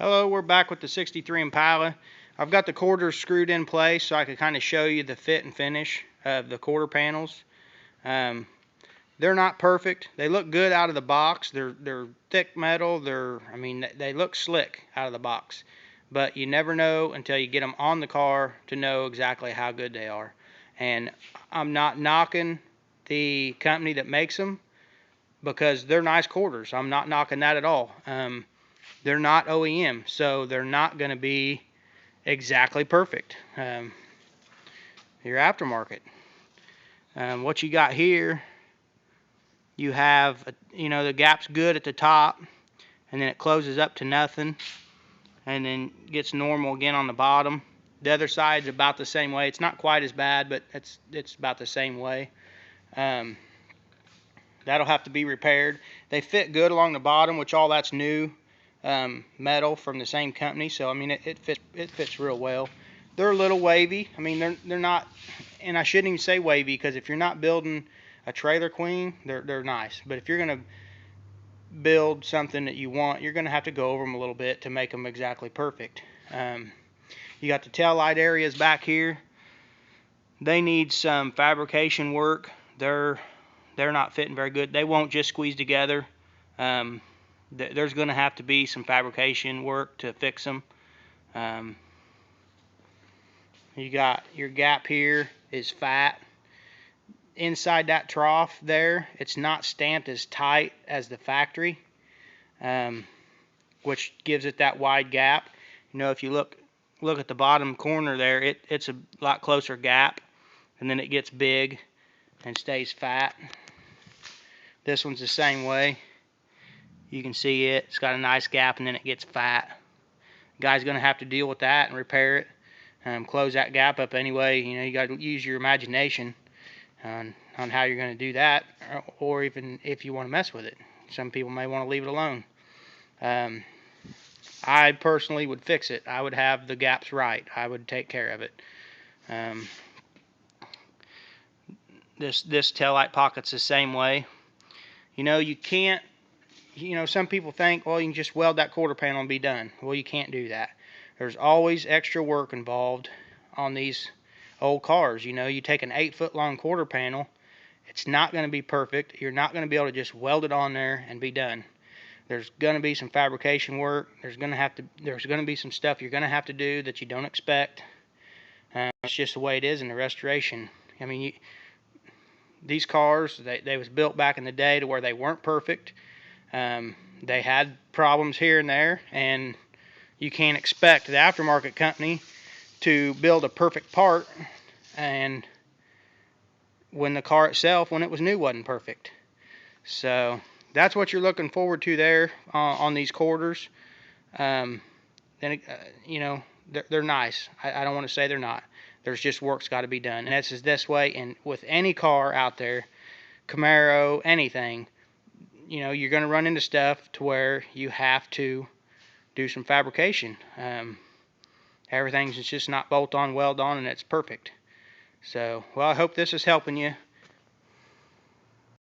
Hello, we're back with the 63 Impala. I've got the quarters screwed in place so I can kind of show you the fit and finish of the quarter panels. They're not perfect. They look good out of the box. They're thick metal. They look slick out of the box. But you never know until you get them on the car to know exactly how good they are. And I'm not knocking the company that makes them because they're nice quarters. I'm not knocking that at all. They're not OEM, so they're not going to be exactly perfect. Your aftermarket. What you got here, you have, the gap's good at the top, and then it closes up to nothing, and then gets normal again on the bottom. The other side's about the same way. It's not quite as bad, but it's about the same way. That'll have to be repaired. They fit good along the bottom, which all that's new. Metal from the same company, so I mean it fits real well. They're a little wavy. I mean they're not, and I shouldn't even say wavy because if you're not building a trailer queen, they're nice. But if you're gonna build something that you want, you're gonna have to go over them a little bit to make them exactly perfect. You got the tail light areas back here. They need some fabrication work. They're not fitting very good. They won't just squeeze together. There's going to have to be some fabrication work to fix them. You got your gap here is fat. Inside that trough there, it's not stamped as tight as the factory, which gives it that wide gap. If you look at the bottom corner there, it's a lot closer gap, and then it gets big and stays fat. This one's the same way. You can see it's got a nice gap and then it gets fat. Guy's going to have to deal with that and repair it. Close that gap up anyway. You got to use your imagination on how you're going to do that, or even if you want to mess with it. Some people may want to leave it alone. I personally would fix it. I would have the gaps right. I would take care of it. This taillight pocket's the same way. You can't. Some people think, well, you can just weld that quarter panel and be done. Well, you can't do that. There's always extra work involved on these old cars. You take an 8-foot long quarter panel, it's not going to be perfect. You're not going to be able to just weld it on there and be done. There's going to be some fabrication work. There's going to be some stuff you're going to have to do that you don't expect. It's just the way it is in the restoration. I mean, these cars, they was built back in the day to where they weren't perfect. They had problems here and there, and you can't expect the aftermarket company to build a perfect part, and when the car itself, when it was new, wasn't perfect. So that's what you're looking forward to there on these quarters. They're nice. I don't want to say they're not. There's just work's got to be done, and that's this way. And with any car out there, Camaro, anything, you're going to run into stuff to where you have to do some fabrication. Everything's just not bolt on, weld on, and it's perfect. So, well, I hope this is helping you.